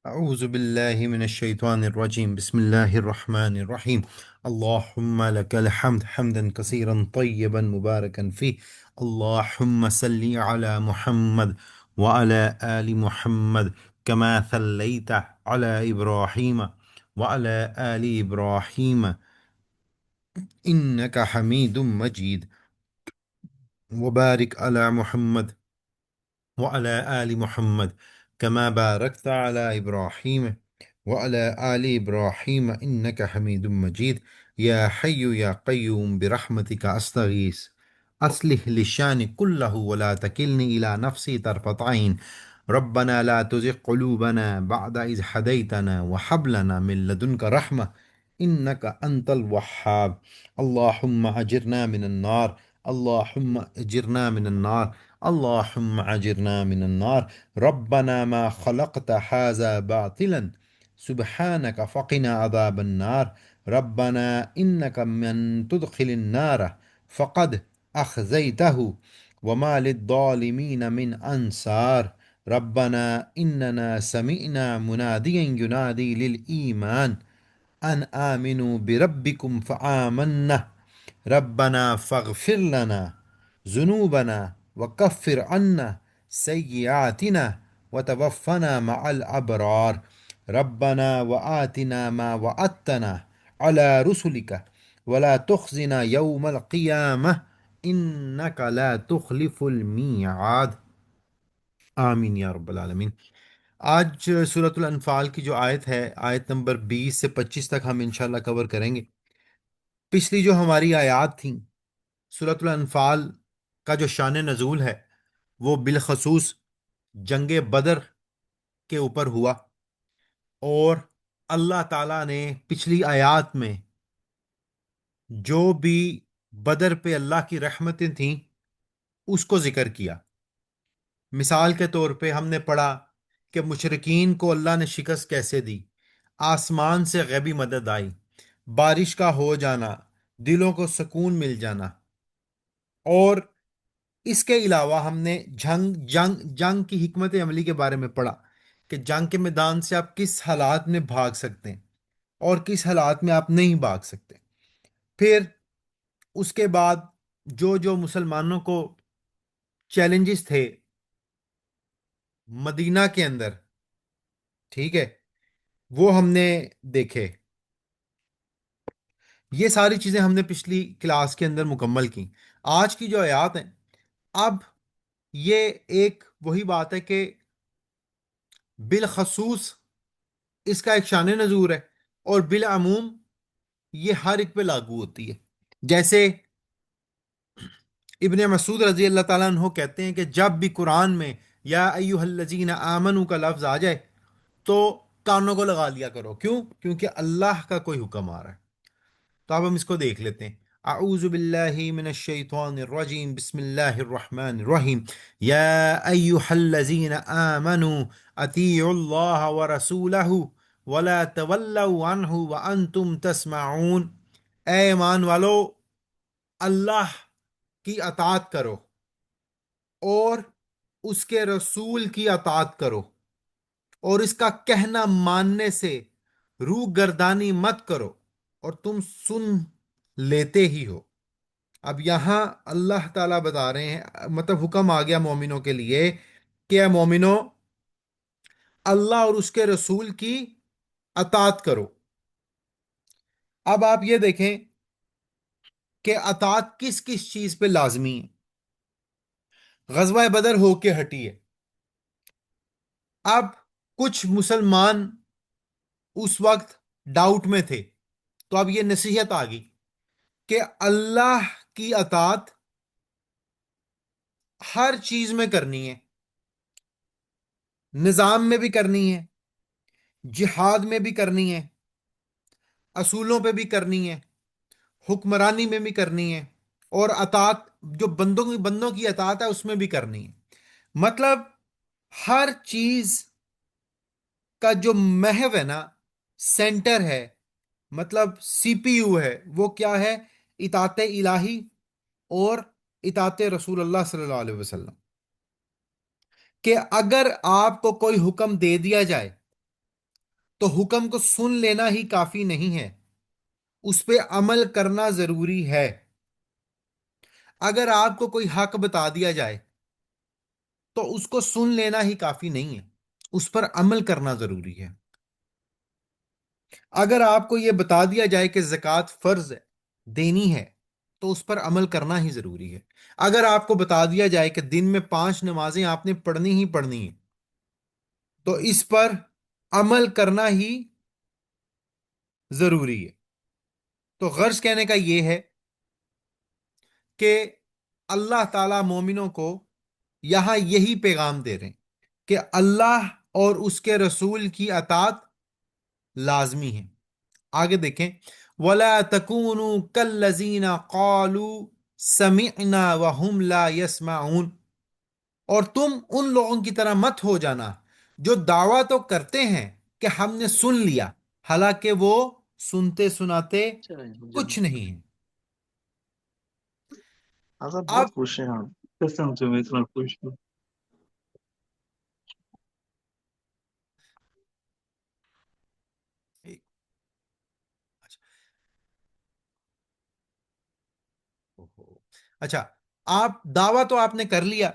أعوذ بالله من الشيطان الرجيم. بسم الله الرحمن الرحيم. اللهم لك الحمد حمدا كثيرا طيبا مباركا فيه. اللهم صل على محمد وعلى آل محمد كما صليت على إبراهيم وعلى آل إبراهيم إنك حميد مجيد. وبارك على محمد وعلى آل محمد كما باركت على إبراهيم وعلى آل إبراهيم إنك حميد مجيد. يا حي يا قيوم برحمتك أستغيث أصلح للشان كله ولا تكلني إلى نفسي طرفة عين. ربنا لا تزغ قلوبنا بعد إذ هديتنا وهب لنا من لدنك رحمة إنك أنت الوهاب. اللهم أجرنا من النار. اللهم أجرنا من النار. اللهم أجرنا من النار. ربنا ما خلقت هذا باطلا سبحانك فقنا عذاب النار. ربنا إنك من تدخل النار فقد أخزيته وما للظالمين من أنصار. ربنا إننا سمعنا مناديا ينادي للإيمان أن آمنوا بربكم فآمنا. ربنا فاغفر لنا ذنوبنا وكفر عنا سيئاتنا وتوفنا مع الأبرار. ربنا وآتنا ما وعدتنا على رسلك ولا تخزنا يوم القيامة إنك لا تخلف الميعاد. آمین یا رب العالمین۔ آج سورۃ الانفال کی جو آیت ہے، آیت نمبر 20 سے 25 تک ہم انشاءاللہ کور کریں گے۔ پچھلی جو ہماری آیات تھیں، سورۃ الانفال کا جو شان نزول ہے وہ بالخصوص جنگ بدر کے اوپر ہوا، اور اللہ تعالیٰ نے پچھلی آیات میں جو بھی بدر پہ اللہ کی رحمتیں تھیں اس کو ذکر کیا۔ مثال کے طور پہ ہم نے پڑھا کہ مشرکین کو اللہ نے شکست کیسے دی، آسمان سے غیبی مدد آئی، بارش کا ہو جانا، دلوں کو سکون مل جانا، اور اس کے علاوہ ہم نے جنگ کی حکمت عملی کے بارے میں پڑھا کہ جنگ کے میدان سے آپ کس حالات میں بھاگ سکتے ہیں اور کس حالات میں آپ نہیں بھاگ سکتے۔ پھر اس کے بعد جو جو مسلمانوں کو چیلنجز تھے مدینہ کے اندر، ٹھیک ہے، وہ ہم نے دیکھے۔ یہ ساری چیزیں ہم نے پچھلی کلاس کے اندر مکمل کی۔ آج کی جو آیات ہیں، اب یہ ایک وہی بات ہے کہ بالخصوص اس کا ایک شان نزول ہے، اور بالعموم یہ ہر ایک پہ لاگو ہوتی ہے۔ جیسے ابن مسعود رضی اللہ تعالیٰ عنہ کہتے ہیں کہ جب بھی قرآن میں یا ایھا الذین آمنوا کا لفظ آ جائے تو کانوں کو لگا لیا کرو۔ کیوں؟ کیونکہ اللہ کا کوئی حکم آ رہا ہے۔ تو اب ہم اس کو دیکھ لیتے ہیں۔ اعوذ باللہ من الشیطان الرجیم، بسم اللہ الرحمن الرحیم۔ یا ایھا الذین آمنوا اطیعوا اللہ ورسولہ ولا تولوا عنہ وانتم تسمعون۔ اے ایمان والو، اللہ کی اطاعت کرو اور اس کے رسول کی اطاعت کرو، اور اس کا کہنا ماننے سے روح گردانی مت کرو، اور تم سن لیتے ہی ہو۔ اب یہاں اللہ تعالیٰ بتا رہے ہیں، مطلب حکم آ گیا مومنوں کے لیے کہ اے مومنوں، اللہ اور اس کے رسول کی اطاعت کرو۔ اب آپ یہ دیکھیں کہ اطاعت کس کس چیز پہ لازمی ہے۔ غزوہ بدر ہو کے ہٹی ہے۔ اب کچھ مسلمان اس وقت ڈاؤٹ میں تھے، تو اب یہ نصیحت آ گئی کہ اللہ کی اطاعت ہر چیز میں کرنی ہے، نظام میں بھی کرنی ہے، جہاد میں بھی کرنی ہے، اصولوں پہ بھی کرنی ہے، حکمرانی میں بھی کرنی ہے، اور اطاعت جو بندوں کی اطاعت ہے اس میں بھی کرنی ہے۔ مطلب ہر چیز کا جو محو ہے نا، سینٹر ہے، مطلب سی پی یو ہے، وہ کیا ہے؟ اطاعت الہی اور اطاعت رسول اللہ صلی اللہ علیہ وسلم۔ کہ اگر آپ کو کوئی حکم دے دیا جائے تو حکم کو سن لینا ہی کافی نہیں ہے، اس پہ عمل کرنا ضروری ہے۔ اگر آپ کو کوئی حق بتا دیا جائے تو اس کو سن لینا ہی کافی نہیں ہے، اس پر عمل کرنا ضروری ہے۔ اگر آپ کو یہ بتا دیا جائے کہ زکوٰۃ فرض ہے، دینی ہے، تو اس پر عمل کرنا ہی ضروری ہے۔ اگر آپ کو بتا دیا جائے کہ دن میں 5 نمازیں آپ نے پڑھنی ہی پڑھنی ہیں، تو اس پر عمل کرنا ہی ضروری ہے۔ تو غرض کہنے کا یہ ہے کہ اللہ تعالی مومنوں کو یہاں یہی پیغام دے رہے ہیں کہ اللہ اور اس کے رسول کی اطاعت لازمی ہے۔ آگے دیکھیں، وَلَا تَكُونُوا كَالَّذِينَ قَالُوا سَمِعْنَا وَهُمْ لَا يَسْمَعُونَ، اور تم ان لوگوں کی طرح مت ہو جانا جو دعویٰ تو کرتے ہیں کہ ہم نے سن لیا، حالانکہ وہ سنتے سناتے چلیں جی کچھ نہیں ہیں۔ آزاد اب بہت خوش ہیں آپ قسم سے میں اتنا خوش ہوں اچھا، آپ دعویٰ تو آپ نے کر لیا،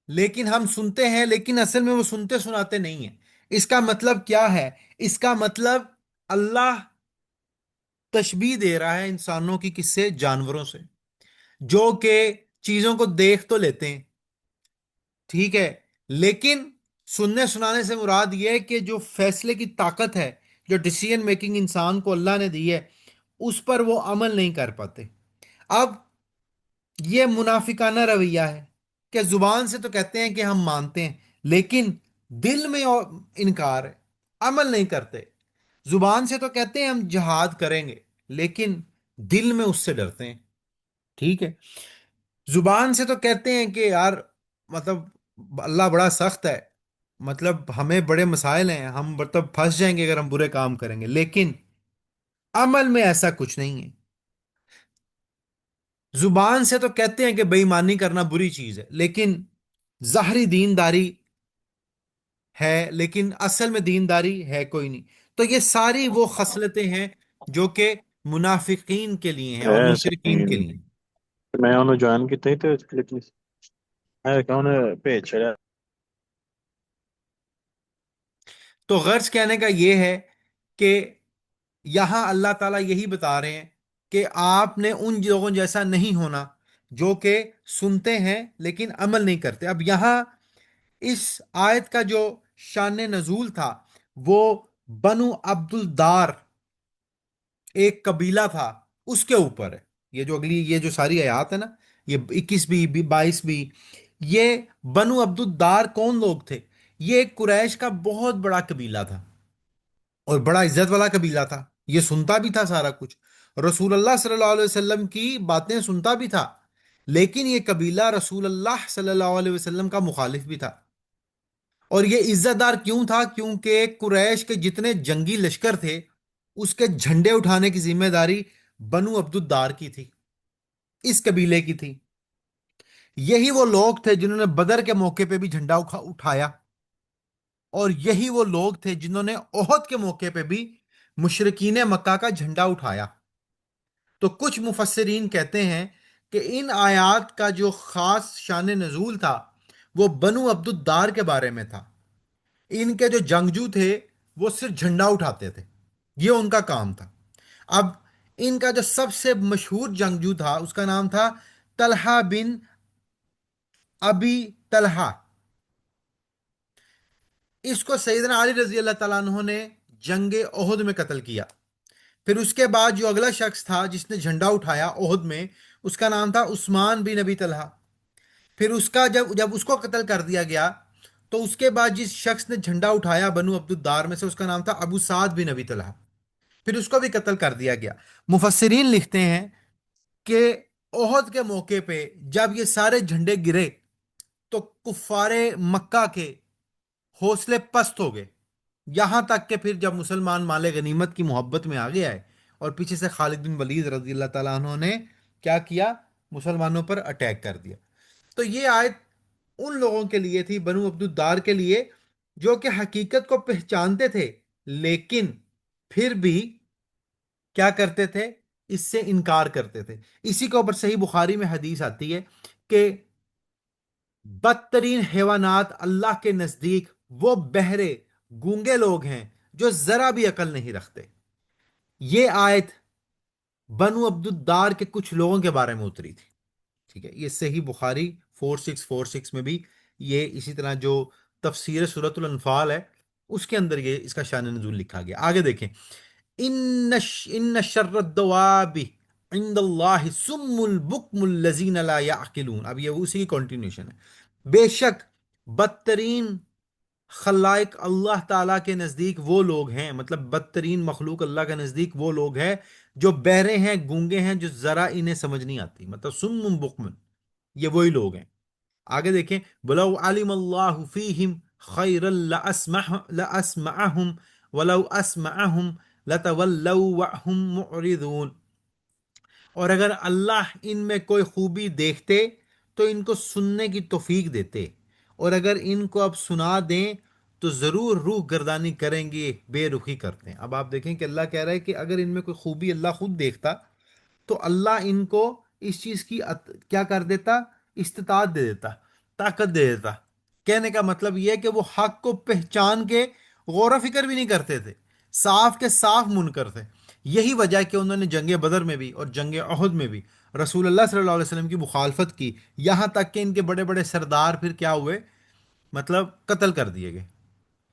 لیکن ہم سنتے ہیں، لیکن اصل میں وہ سنتے سناتے نہیں ہیں۔ اس کا مطلب کیا ہے؟ اس کا مطلب اللہ تشبیہ دے رہا ہے انسانوں کی کس سے؟ جانوروں سے، جو کہ چیزوں کو دیکھ تو لیتے ہیں، ٹھیک ہے، لیکن سننے سنانے سے مراد یہ ہے کہ جو فیصلے کی طاقت ہے، جو ڈیسیژن میکنگ انسان کو اللہ نے دی ہے، اس پر وہ عمل نہیں کر پاتے۔ اب یہ منافقانہ رویہ ہے کہ زبان سے تو کہتے ہیں کہ ہم مانتے ہیں، لیکن دل میں انکار ہے، عمل نہیں کرتے۔ زبان سے تو کہتے ہیں ہم جہاد کریں گے، لیکن دل میں اس سے ڈرتے ہیں، ٹھیک ہے۔ زبان سے تو کہتے ہیں کہ یار، مطلب اللہ بڑا سخت ہے، مطلب ہمیں بڑے مسائل ہیں، ہم مطلب پھنس جائیں گے اگر ہم برے کام کریں گے، لیکن عمل میں ایسا کچھ نہیں ہے۔ زبان سے تو کہتے ہیں کہ بے ایمانی کرنا بری چیز ہے، لیکن ظاہری دینداری ہے، لیکن اصل میں دینداری ہے کوئی نہیں۔ تو یہ ساری وہ خصلتیں ہیں جو کہ منافقین کے لیے ہیں اور ایسے مشرکین کے لیے ہیں۔ میں انہوں جوائن کیتے ہی تو کلک نہیں ہے کہ انہیں پیج چڑھا تو غرض کہنے کا یہ ہے کہ یہاں اللہ تعالیٰ یہی بتا رہے ہیں کہ آپ نے ان لوگوں جیسا نہیں ہونا جو کہ سنتے ہیں لیکن عمل نہیں کرتے۔ اب یہاں اس آیت کا جو شان نزول تھا وہ بنو عبد الدار ایک قبیلہ تھا، اس کے اوپر ہے۔ یہ جو اگلی یہ جو ساری آیات ہے نا، یہ 21 بھی 22 بھی، یہ بنو عبد الدار کون لوگ تھے؟ یہ ایک قریش کا بہت بڑا قبیلہ تھا اور بڑا عزت والا قبیلہ تھا، یہ سنتا بھی تھا سارا کچھ، رسول اللہ صلی اللہ علیہ وسلم کی باتیں سنتا بھی تھا، لیکن یہ قبیلہ رسول اللہ صلی اللہ علیہ وسلم کا مخالف بھی تھا۔ اور یہ عزت دار کیوں تھا؟ کیونکہ قریش کے جتنے جنگی لشکر تھے، اس کے جھنڈے اٹھانے کی ذمہ داری بنو عبد الدار کی تھی، اس قبیلے کی تھی۔ یہی وہ لوگ تھے جنہوں نے بدر کے موقع پہ بھی جھنڈا اٹھایا، اور یہی وہ لوگ تھے جنہوں نے احد کے موقع پہ بھی مشرکین مکہ کا جھنڈا اٹھایا۔ تو کچھ مفسرین کہتے ہیں کہ ان آیات کا جو خاص شان نزول تھا وہ بنو عبد الدار کے بارے میں تھا۔ ان کے جو جنگجو تھے وہ صرف جھنڈا اٹھاتے تھے، یہ ان کا کام تھا۔ اب ان کا جو سب سے مشہور جنگجو تھا اس کا نام تھا طلحہ بن ابی طلحہ۔ اس کو سیدنا علی رضی اللہ تعالیٰ عنہ نے جنگ احد میں قتل کیا۔ پھر اس کے بعد جو اگلا شخص تھا جس نے جھنڈا اٹھایا احد میں، اس کا نام تھا عثمان بن ابی طلحہ۔ پھر اس کا جب اس کو قتل کر دیا گیا تو اس کے بعد جس شخص نے جھنڈا اٹھایا بنو عبد الدار میں سے، اس کا نام تھا ابو سعد بن ابی طلحہ۔ پھر اس کو بھی قتل کر دیا گیا۔ مفسرین لکھتے ہیں کہ احد کے موقع پہ جب یہ سارے جھنڈے گرے تو کفار مکہ کے حوصلے پست ہو گئے، یہاں تک کہ پھر جب مسلمان مال غنیمت کی محبت میں آ گیا ہے اور پیچھے سے خالد بن ولید رضی اللہ تعالیٰ عنہ نے کیا کیا؟ مسلمانوں پر اٹیک کر دیا۔ تو یہ آیت ان لوگوں کے لیے تھی، بنو عبد الدار کے لیے، جو کہ حقیقت کو پہچانتے تھے لیکن پھر بھی کیا کرتے تھے؟ اس سے انکار کرتے تھے۔ اسی کے اوپر صحیح بخاری میں حدیث آتی ہے کہ بدترین حیوانات اللہ کے نزدیک وہ بہرے گونگے لوگ ہیں جو ذرا بھی عقل نہیں رکھتے۔ یہ آیت بنو عبد الدار کے کچھ لوگوں کے بارے میں اتری تھی، ٹھیک ہے؟ یہ صحیح بخاری 4646 میں بھی یہ اسی طرح جو تفسیر سورۃ الانفال ہے اس کے اندر یہ اس کا شان نزول لکھا گیا۔ آگے دیکھیں، ان شر الدواب عند اللہ سم البکم الذین لا یعقلون، اب یہ اسی کی کنٹینیوشن ہے۔ بے شک بدترین خلائق اللہ تعالیٰ کے نزدیک وہ لوگ ہیں، مطلب بدترین مخلوق اللہ کے نزدیک وہ لوگ ہیں جو بہرے ہیں، گونگے ہیں، جو ذرا انہیں سمجھ نہیں آتی، مطلب سم بکم، یہ وہی لوگ ہیں۔ آگے دیکھیں، بلو علم اللہ فیہم خیر لاسمعہم ولو اسمعہم لتولوا وہم معرضون، اور اگر اللہ ان میں کوئی خوبی دیکھتے تو ان کو سننے کی توفیق دیتے، اور اگر ان کو اب سنا دیں تو ضرور روح گردانی کریں گے، بے رخی کرتے ہیں۔ اب آپ دیکھیں کہ اللہ کہہ رہا ہے کہ اگر ان میں کوئی خوبی اللہ خود دیکھتا تو اللہ ان کو اس چیز کی کیا کر دیتا؟ استطاعت دے دیتا، طاقت دے دیتا۔ کہنے کا مطلب یہ ہے کہ وہ حق کو پہچان کے غور و فکر بھی نہیں کرتے تھے، صاف کے صاف منکر تھے۔ یہی وجہ ہے کہ انہوں نے جنگ بدر میں بھی اور جنگ احد میں بھی رسول اللہ صلی اللہ علیہ وسلم کی مخالفت کی، یہاں تک کہ ان کے بڑے بڑے سردار پھر کیا ہوئے؟ مطلب قتل کر دیے گئے۔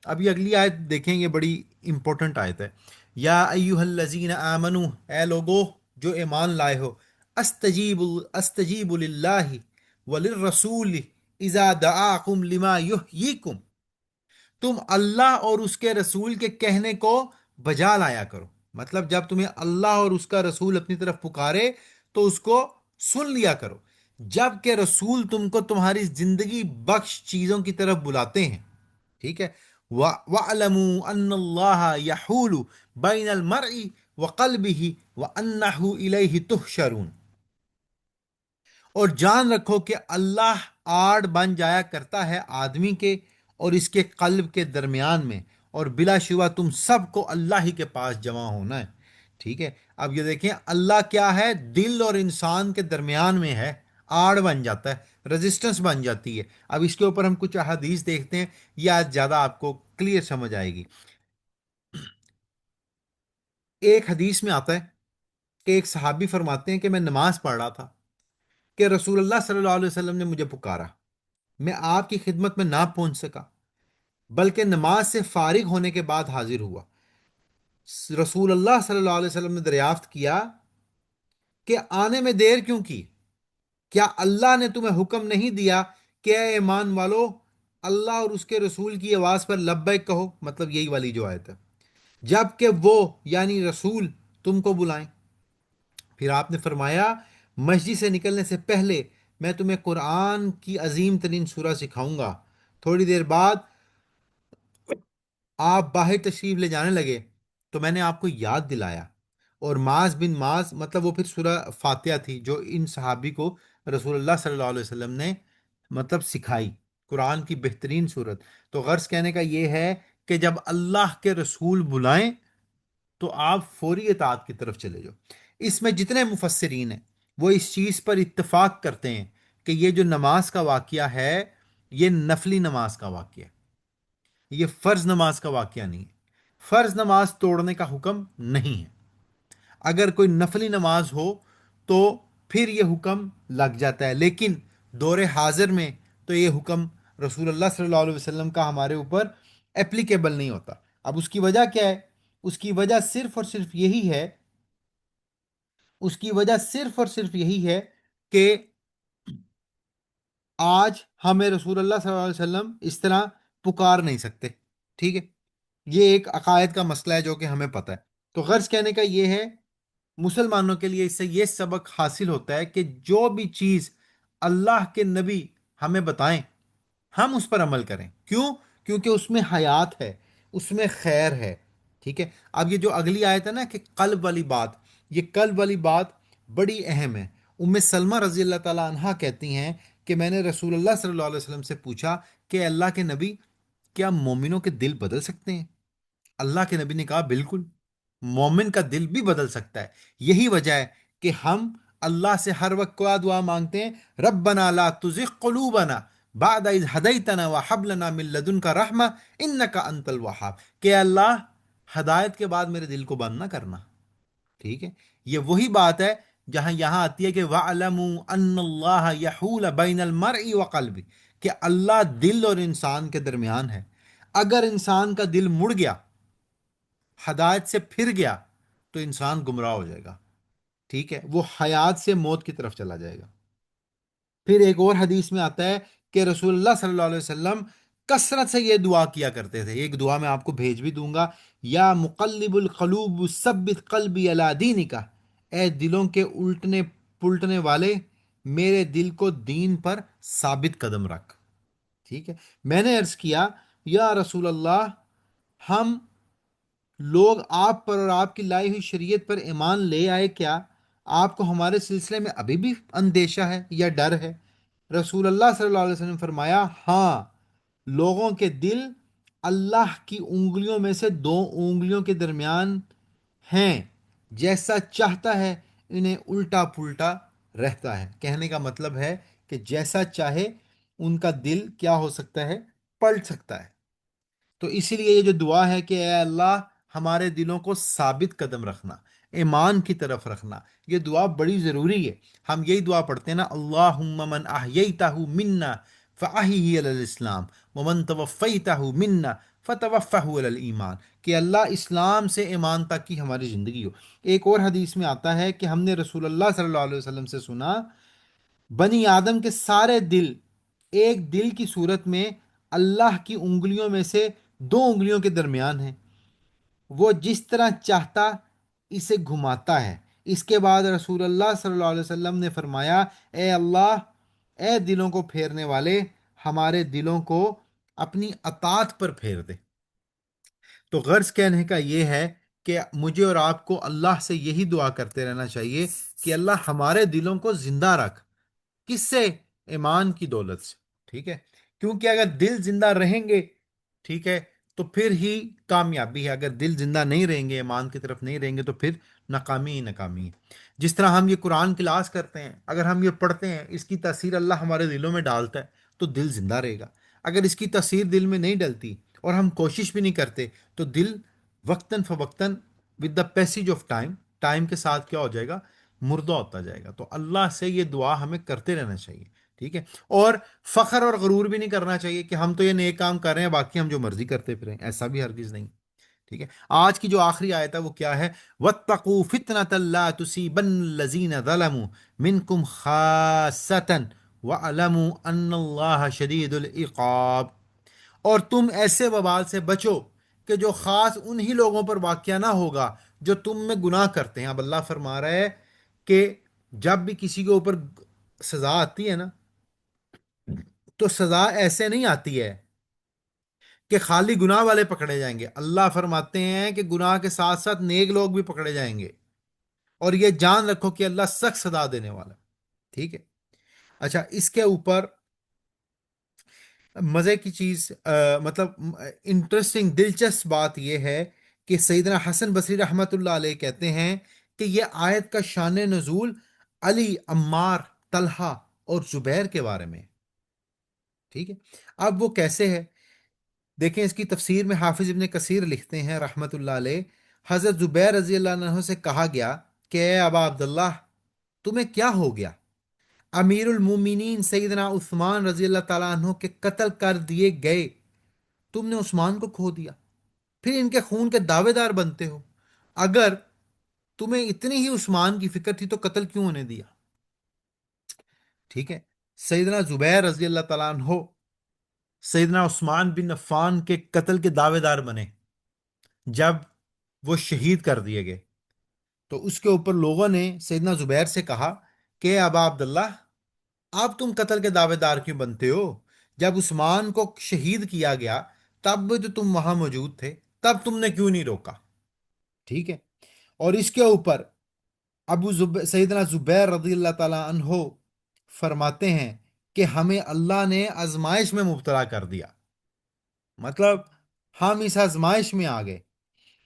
اب یہ اگلی آیت دیکھیں، یہ بڑی امپورٹنٹ آیت ہے۔ یا ایہا الذین آمنو، اے لوگو جو ایمان لائے ہو، استجیب للہ وللرسول اذا دعاکم لما یحییکم، تم اللہ اور اس کے رسول کے کہنے کو بجا لایا کرو، مطلب جب تمہیں اللہ اور اس کا رسول اپنی طرف پکارے تو اس کو سن لیا کرو، جب کہ رسول تم کو تمہاری زندگی بخش چیزوں کی طرف بلاتے ہیں، ٹھیک ہے؟ وَاعْلَمُوا أَنَّ اللَّهَ يَحُولُ بَيْنَ الْمَرْءِ وَقَلْبِهِ وَأَنَّهُ إِلَيْهِ تُحْشَرُونَ، اور جان رکھو کہ اللہ آڑ بن جایا کرتا ہے آدمی کے اور اس کے قلب کے درمیان میں، اور بلا شبہ تم سب کو اللہ ہی کے پاس جمع ہونا ہے، ٹھیک ہے؟ اب یہ دیکھیں، اللہ کیا ہے؟ دل اور انسان کے درمیان میں ہے، آڑ بن جاتا ہے، رزسٹنس بن جاتی ہے۔ اب اس کے اوپر ہم کچھ احادیث دیکھتے ہیں، یہ آج زیادہ آپ کو کلیئر سمجھ آئے گی۔ ایک حدیث میں آتا ہے کہ ایک صحابی فرماتے ہیں کہ میں نماز پڑھ رہا تھا کہ رسول اللہ صلی اللہ علیہ وسلم نے مجھے پکارا، میں آپ کی خدمت میں نہ پہنچ سکا، بلکہ نماز سے فارغ ہونے کے بعد حاضر ہوا۔ رسول اللہ صلی اللہ علیہ وسلم نے دریافت کیا کہ آنے میں دیر کیوں کی؟ کیا اللہ نے تمہیں حکم نہیں دیا کہ اے ایمان والو اللہ اور اس کے رسول کی آواز پر لبیک کہو؟ مطلب یہی والی جو آیت ہے، جب کہ وہ یعنی رسول تم کو بلائیں۔ پھر آپ نے فرمایا، مسجد سے نکلنے سے پہلے میں تمہیں قرآن کی عظیم ترین سورہ سکھاؤں گا۔ تھوڑی دیر بعد آپ باہر تشریف لے جانے لگے تو میں نے آپ کو یاد دلایا، اور معاذ بن معاذ، مطلب وہ پھر سورہ فاتحہ تھی جو ان صحابی کو رسول اللہ صلی اللہ علیہ وسلم نے مطلب سکھائی، قرآن کی بہترین صورت۔ تو غرض کہنے کا یہ ہے کہ جب اللہ کے رسول بلائیں تو آپ فوری اطاعت کی طرف چلے جاؤ۔ اس میں جتنے مفسرین ہیں وہ اس چیز پر اتفاق کرتے ہیں کہ یہ جو نماز کا واقعہ ہے یہ نفلی نماز کا واقعہ ہے، یہ فرض نماز کا واقعہ نہیں ہے۔ فرض نماز توڑنے کا حکم نہیں ہے، اگر کوئی نفلی نماز ہو تو پھر یہ حکم لگ جاتا ہے، لیکن دور حاضر میں تو یہ حکم رسول اللہ صلی اللہ علیہ وسلم کا ہمارے اوپر اپلیکیبل نہیں ہوتا۔ اب اس کی وجہ کیا ہے؟ اس کی وجہ صرف اور صرف یہی ہے، اس کی وجہ صرف اور صرف یہی ہے کہ آج ہمیں رسول اللہ صلی اللہ علیہ وسلم اس طرح پکار نہیں سکتے، ٹھیک ہے؟ یہ ایک عقائد کا مسئلہ ہے جو کہ ہمیں پتہ ہے۔ تو غرض کہنے کا یہ ہے، مسلمانوں کے لیے اس سے یہ سبق حاصل ہوتا ہے کہ جو بھی چیز اللہ کے نبی ہمیں بتائیں ہم اس پر عمل کریں۔ کیوں؟ کیونکہ اس میں حیات ہے، اس میں خیر ہے، ٹھیک ہے؟ اب یہ جو اگلی آیت ہے نا کہ قلب والی بات، یہ قلب والی بات بڑی اہم ہے۔ ام سلمہ رضی اللہ تعالیٰ عنہا کہتی ہیں کہ میں نے رسول اللہ صلی اللہ علیہ وسلم سے پوچھا کہ اللہ کے نبی، کیا مومنوں کے دل بدل سکتے ہیں؟ اللہ کے نبی نے کہا بالکل، مومن کا دل بھی بدل سکتا ہے۔ یہی وجہ ہے کہ ہم اللہ سے ہر وقت کیا دعا مانگتے ہیں؟ ربنا لا تزغ قلوبنا بعد اذ ہدیتنا وہب لنا من لدنک رحمہ انک انت الوہاب، کہ اللہ ہدایت کے بعد میرے دل کو بند نہ کرنا۔ ٹھیک ہے، یہ وہی بات ہے جہاں یہاں آتی ہے کہ وَعْلَمُوا أَنَّ اللَّهَ يَحُولَ بَيْنَ الْمَرْءِ وَقَلْبِ، کہ اللہ دل اور انسان کے درمیان ہے۔ اگر انسان کا دل مڑ گیا، ہدایت سے پھر گیا، تو انسان گمراہ ہو جائے گا۔ ٹھیک ہے، وہ حیات سے موت کی طرف چلا جائے گا۔ پھر ایک اور حدیث میں آتا ہے کہ رسول اللہ صلی اللہ علیہ وسلم کثرت سے یہ دعا کیا کرتے تھے۔ ایک دعا میں آپ کو بھیج بھی دوں گا: یا مقلب القلوب ثبت قلبی علی دینک، اے دلوں کے الٹنے پلٹنے والے، میرے دل کو دین پر ثابت قدم رکھ۔ ٹھیک ہے، میں نے عرض کیا یا رسول اللہ، ہم لوگ آپ پر اور آپ کی لائی ہوئی شریعت پر ایمان لے آئے، کیا آپ کو ہمارے سلسلے میں ابھی بھی اندیشہ ہے یا ڈر ہے؟ رسول اللہ صلی اللہ علیہ وسلم نے فرمایا، ہاں، لوگوں کے دل اللہ کی انگلیوں میں سے دو انگلیوں کے درمیان ہیں، جیسا چاہتا ہے انہیں الٹا پلٹا رہتا ہے۔ کہنے کا مطلب ہے کہ جیسا چاہے ان کا دل کیا ہو سکتا ہے؟ پلٹ سکتا ہے۔ تو اسی لیے یہ جو دعا ہے کہ اے اللہ ہمارے دلوں کو ثابت قدم رکھنا، ایمان کی طرف رکھنا، یہ دعا بڑی ضروری ہے۔ ہم یہی دعا پڑھتے ہیں نا: اللہم من احییتہ منا فاحیہ علی الاسلام ومن توفیتہ منا فتوفہ علی الایمان، کہ اللہ اسلام سے ایمان تک کی ہماری زندگی ہو۔ ایک اور حدیث میں آتا ہے کہ ہم نے رسول اللہ صلی اللہ علیہ وسلم سے سنا، بنی آدم کے سارے دل ایک دل کی صورت میں اللہ کی انگلیوں میں سے دو انگلیوں کے درمیان ہیں، وہ جس طرح چاہتا اسے گھماتا ہے۔ اس کے بعد رسول اللہ صلی اللہ علیہ وسلم نے فرمایا، اے اللہ، اے دلوں کو پھیرنے والے، ہمارے دلوں کو اپنی اطاعت پر پھیر دے۔ تو غرض کہنے کا یہ ہے کہ مجھے اور آپ کو اللہ سے یہی دعا کرتے رہنا چاہیے کہ اللہ ہمارے دلوں کو زندہ رکھ۔ کس سے؟ ایمان کی دولت سے۔ ٹھیک ہے، کیونکہ اگر دل زندہ رہیں گے، ٹھیک ہے، تو پھر ہی کامیابی ہے۔ اگر دل زندہ نہیں رہیں گے، ایمان کی طرف نہیں رہیں گے، تو پھر ناکامی ہی ناکامی ہے۔ جس طرح ہم یہ قرآن کلاس کرتے ہیں، اگر ہم یہ پڑھتے ہیں، اس کی تاثیر اللہ ہمارے دلوں میں ڈالتا ہے، تو دل زندہ رہے گا۔ اگر اس کی تاثیر دل میں نہیں ڈلتی اور ہم کوشش بھی نہیں کرتے، تو دل وقتاً فوقتاً with the passage of time, time کے ساتھ کیا ہو جائے گا؟ مردہ ہوتا جائے گا۔ تو اللہ سے یہ دعا ہمیں کرتے رہنا چاہیے۔ ٹھیک ہے، اور فخر اور غرور بھی نہیں کرنا چاہیے کہ ہم تو یہ نیک کام کر رہے ہیں، باقی ہم جو مرضی کرتے پھریں، ایسا بھی ہرگز نہیں۔ ٹھیک ہے، آج کی جو آخری آیت ہے وہ کیا ہے؟ وَاتَّقُوا فِتْنَةً لَا تُصِيبَنَّ الَّذِينَ ظَلَمُوا مِنْكُمْ خَاصَّةً وَاعْلَمُوا أَنَّ اللَّهَ شَدِيدُ الْعِقَابِ، اور تم ایسے وبال سے بچو کہ جو خاص انہی لوگوں پر واقع نہ ہوگا جو تم میں گناہ کرتے ہیں۔ اب اللہ فرما رہا ہے کہ جب بھی کسی کے اوپر سزا آتی ہے نا، تو سزا ایسے نہیں آتی ہے کہ خالی گناہ والے پکڑے جائیں گے۔ اللہ فرماتے ہیں کہ گناہ کے ساتھ ساتھ نیک لوگ بھی پکڑے جائیں گے، اور یہ جان رکھو کہ اللہ سخت سزا دینے والا ہے۔ ٹھیک ہے، اچھا، اس کے اوپر مزے کی چیز، مطلب انٹرسٹنگ دلچسپ بات یہ ہے کہ سیدنا حسن بصری رحمۃ اللہ علیہ کہتے ہیں کہ یہ آیت کا شان نزول علی، عمار، طلحہ اور زبیر کے بارے میں ہے۔ ٹھیک ہے، اب وہ کیسے ہے؟ دیکھیں، اس کی تفسیر میں حافظ ابن کثیر لکھتے ہیں رحمۃ اللہ علیہ، حضرت زبیر رضی اللہ عنہ سے کہا گیا کہ اے ابا عبداللہ، تمہیں کیا ہو گیا؟ امیر المومنین سیدنا عثمان رضی اللہ تعالیٰ عنہ کے قتل کر دیے گئے، تم نے عثمان کو کھو دیا، پھر ان کے خون کے دعوے دار بنتے ہو۔ اگر تمہیں اتنی ہی عثمان کی فکر تھی تو قتل کیوں ہونے دیا؟ ٹھیک ہے، سیدنا زبیر رضی اللہ تعالیٰ عنہ سیدنا عثمان بن عفان کے قتل کے دعوے دار بنے جب وہ شہید کر دیے گئے، تو اس کے اوپر لوگوں نے سیدنا زبیر سے کہا کہ ابا عبداللہ، آپ تم قتل کے دعوے دار کیوں بنتے ہو؟ جب عثمان کو شہید کیا گیا تب بھی تو تم وہاں موجود تھے، تب تم نے کیوں نہیں روکا؟ ٹھیک ہے، اور اس کے اوپر سیدنا زبیر رضی اللہ تعالیٰ عنہ فرماتے ہیں کہ ہمیں اللہ نے آزمائش میں مبتلا کر دیا، مطلب ہم اس آزمائش میں آ گئے۔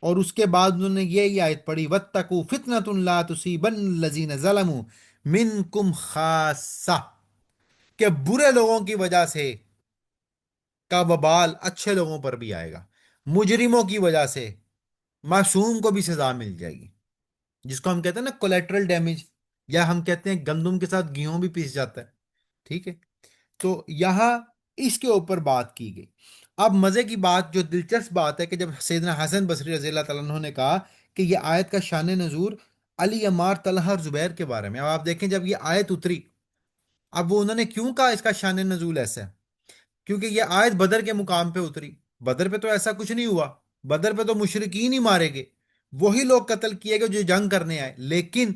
اور اس کے بعد انہوں نے یہ آیت پڑھی، وَاتَّقُوا فِتْنَةٌ لَا تُصِيبَنَّ الَّذِينَ ظَلَمُوا مِنْكُمْ خَاصَّةً، کہ برے لوگوں کی وجہ سے کا وبال اچھے لوگوں پر بھی آئے گا، مجرموں کی وجہ سے معصوم کو بھی سزا مل جائے گی، جس کو ہم کہتے ہیں نا کولیٹرل ڈیمیج، یا ہم کہتے ہیں گندم کے ساتھ گیہوں بھی پیس جاتا ہے، ٹھیک ہے؟ تو یہاں اس کے اوپر بات کی گئی۔ اب مزے کی بات، جو دلچسپ بات ہے، کہ جب سیدنا حسن بصری رضی اللہ تعالیٰ عنہ نے کہا کہ یہ آیت کا شان نزول علی، عمار، طلحہ اور زبیر کے بارے میں، اب آپ دیکھیں جب یہ آیت اتری، اب وہ انہوں نے کیوں کہا اس کا شان نزول ایسا ہے؟ کیونکہ یہ آیت بدر کے مقام پہ اتری۔ بدر پہ تو ایسا کچھ نہیں ہوا، بدر پہ تو مشرکین ہی مارے گئے، وہی لوگ قتل کیے گئے جو جنگ کرنے آئے، لیکن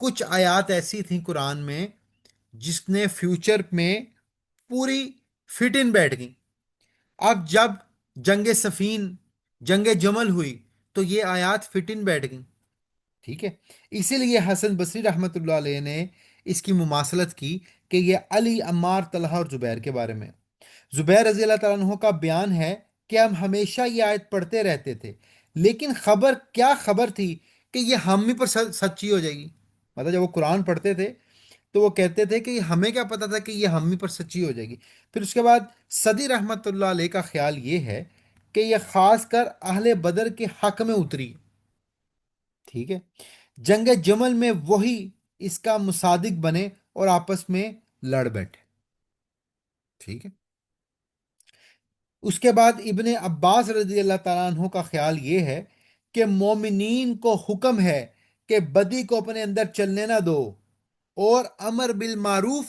کچھ آیات ایسی تھیں قرآن میں جس نے فیوچر میں پوری فٹ ان بیٹھ گئی۔ اب جب جنگ سفین، جنگ جمل ہوئی، تو یہ آیات فٹ ان بیٹھ گئیں، ٹھیک ہے؟ اسی لیے حسن بصری رحمۃ اللہ علیہ نے اس کی مماثلت کی کہ یہ علی، عمار، طلحہ اور زبیر کے بارے میں۔ زبیر رضی اللہ تعالیٰ عنہ کا بیان ہے کہ ہم ہمیشہ یہ آیت پڑھتے رہتے تھے، لیکن خبر کیا خبر تھی کہ یہ ہم ہی پر سچی ہو جائے گی۔ مطلب جب وہ قرآن پڑھتے تھے تو وہ کہتے تھے کہ ہمیں کیا پتا تھا کہ یہ ہم ہی پر سچی ہو جائے گی۔ پھر اس کے بعد صدی رحمت اللہ علیہ کا خیال یہ ہے کہ یہ خاص کر اہل بدر کے حق میں اتری، ٹھیک ہے؟ جنگ جمل میں وہی اس کا مصادق بنے اور آپس میں لڑ بیٹھے، ٹھیک ہے؟ اس کے بعد ابن عباس رضی اللہ تعالیٰ عنہ کا خیال یہ ہے کہ مومنین کو حکم ہے کہ بدی کو اپنے اندر چلنے نہ دو، اور امر بالمعروف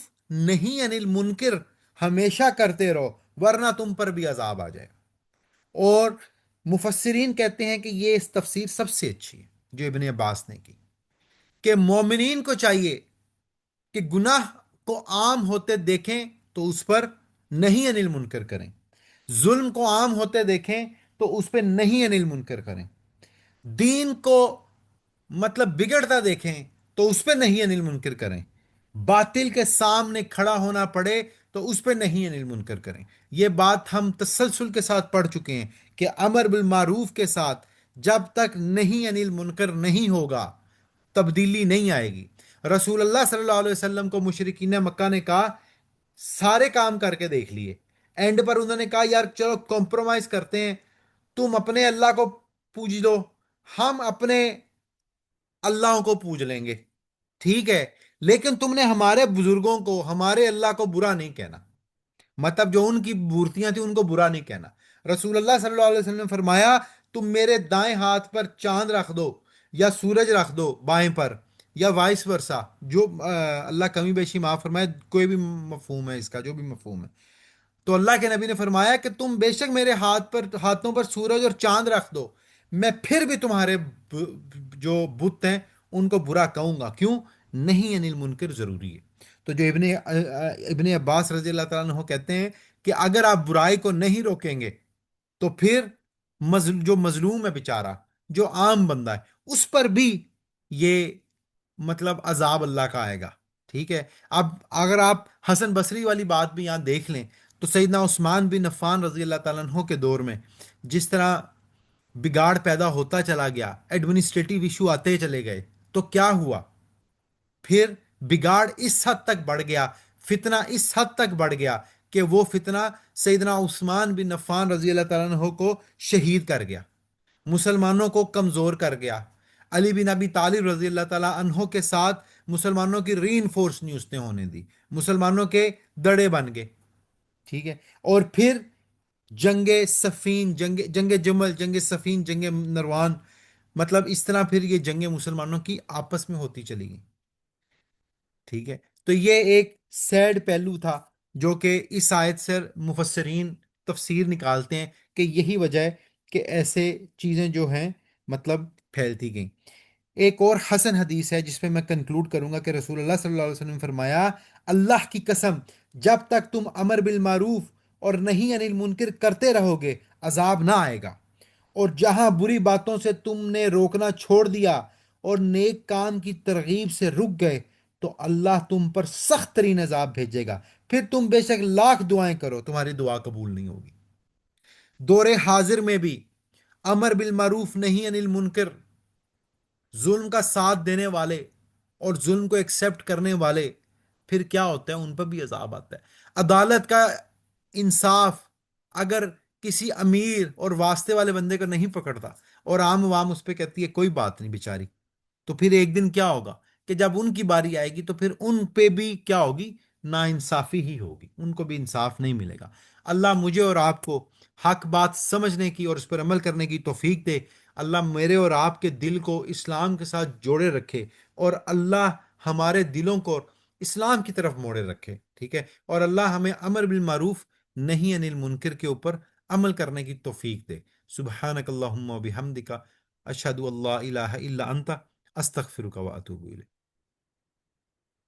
نہیں انل منکر ہمیشہ کرتے رہو، ورنہ تم پر بھی عذاب آ جائے۔ اور مفسرین کہتے ہیں کہ یہ اس تفسیر سب سے اچھی ہے جو ابن عباس نے کی، کہ مومنین کو چاہیے کہ گناہ کو عام ہوتے دیکھیں تو اس پر نہیں انل منکر کریں، ظلم کو عام ہوتے دیکھیں تو اس پہ نہیں انل منکر کریں، دین کو مطلب بگڑتا دیکھیں تو اس پہ نہیں انل منکر کریں، باطل کے سامنے کھڑا ہونا پڑے تو اس پہ نہیں انل منکر کریں۔ یہ بات ہم تسلسل کے ساتھ پڑھ چکے ہیں کہ امر بالمعروف کے ساتھ جب تک نہیں انل منکر نہیں ہوگا تبدیلی نہیں آئے گی۔ رسول اللہ صلی اللہ علیہ وسلم کو مشرکین مکہ نے کہا، سارے کام کر کے دیکھ لیے، اینڈ پر انہوں نے کہا یار چلو کمپرومائز کرتے ہیں، تم اپنے اللہ کو پوج لو، ہم اپنے اللہ کو پوج لیں گے، ٹھیک ہے؟ لیکن تم نے ہمارے بزرگوں کو، ہمارے اللہ کو برا نہیں کہنا، مطلب جو ان کی مورتیاں تھیں ان کو برا نہیں کہنا۔ رسول اللہ صلی اللہ علیہ وسلم نے فرمایا تم میرے دائیں ہاتھ پر چاند رکھ دو یا سورج رکھ دو بائیں پر، یا وائس ورسا، جو اللہ کمی بیشی معاف فرمائے، کوئی بھی مفہوم ہے اس کا، جو بھی مفہوم ہے، تو اللہ کے نبی نے فرمایا کہ تم بے شک میرے ہاتھوں پر سورج اور چاند رکھ دو، میں پھر بھی تمہارے جو بت ہیں ان کو برا کہوں گا، کیوں؟ نہیں انل منکر ضروری ہے۔ تو جو ابن عباس رضی اللہ تعالیٰ عنہ کہتے ہیں کہ اگر آپ برائی کو نہیں روکیں گے تو پھر جو مظلوم ہے بیچارہ، جو عام بندہ ہے، اس پر بھی یہ مطلب عذاب اللہ کا آئے گا، ٹھیک ہے؟ اب اگر آپ حسن بصری والی بات بھی یہاں دیکھ لیں تو سیدنا عثمان بن عفان رضی اللہ تعالیٰ عنہ کے دور میں جس طرح بگاڑ پیدا ہوتا چلا گیا، ایڈمنسٹریٹو ایشو آتے چلے گئے، تو کیا ہوا؟ پھر بگاڑ اس حد تک بڑھ گیا، فتنہ اس حد تک بڑھ گیا کہ وہ فتنہ سیدنا عثمان بن عفان رضی اللہ تعالیٰ عنہ کو شہید کر گیا، مسلمانوں کو کمزور کر گیا۔ علی بن ابی طالب رضی اللہ تعالیٰ عنہ کے ساتھ مسلمانوں کی ری انفورس نہیں اس نے ہونے دی، مسلمانوں کے دڑے بن گئے، ٹھیک ہے؟ اور پھر جنگ سفین، جنگ جمل، جنگ سفین، جنگ نروان، مطلب اس طرح پھر یہ جنگ مسلمانوں کی آپس میں ہوتی چلی گئی، ٹھیک ہے؟ تو یہ ایک سیڈ پہلو تھا جو کہ اس آیت سے مفسرین تفسیر نکالتے ہیں کہ یہی وجہ ہے کہ ایسے چیزیں جو ہیں مطلب پھیلتی گئیں۔ ایک اور حسن حدیث ہے جس پہ میں کنکلوڈ کروں گا کہ رسول اللہ صلی اللہ علیہ وسلم نے فرمایا، اللہ کی قسم جب تک تم امر بالمعروف اور نہیں انل منکر کرتے رہو گے عذاب نہ آئے گا، اور جہاں بری باتوں سے تم نے روکنا چھوڑ دیا اور نیک کام کی ترغیب سے رک گئے تو اللہ تم پر سخت ترین عذاب بھیجے گا، پھر تم بے شک لاکھ دعائیں کرو تمہاری دعا قبول نہیں ہوگی۔ دور حاضر میں بھی امر بالمعروف نہیں انل منکر، ظلم کا ساتھ دینے والے اور ظلم کو ایکسپٹ کرنے والے، پھر کیا ہوتا ہے؟ ان پر بھی عذاب آتا ہے۔ عدالت کا انصاف اگر کسی امیر اور واسطے والے بندے کو نہیں پکڑتا اور عام عوام اس پہ کہتی ہے کوئی بات نہیں بیچاری، تو پھر ایک دن کیا ہوگا کہ جب ان کی باری آئے گی تو پھر ان پہ بھی کیا ہوگی؟ نا انصافی ہی ہوگی، ان کو بھی انصاف نہیں ملے گا۔ اللہ مجھے اور آپ کو حق بات سمجھنے کی اور اس پر عمل کرنے کی توفیق دے۔ اللہ میرے اور آپ کے دل کو اسلام کے ساتھ جوڑے رکھے، اور اللہ ہمارے دلوں کو اسلام کی طرف موڑے رکھے، ٹھیک ہے؟ اور اللہ ہمیں امر بالمعروف نہیں انل منکر کے اوپر عمل کرنے کی توفیق دے۔ سبحانک اللہم و بحمدک، اشہد اللہ الہ الا انت، استغفرک و اتوب الیک۔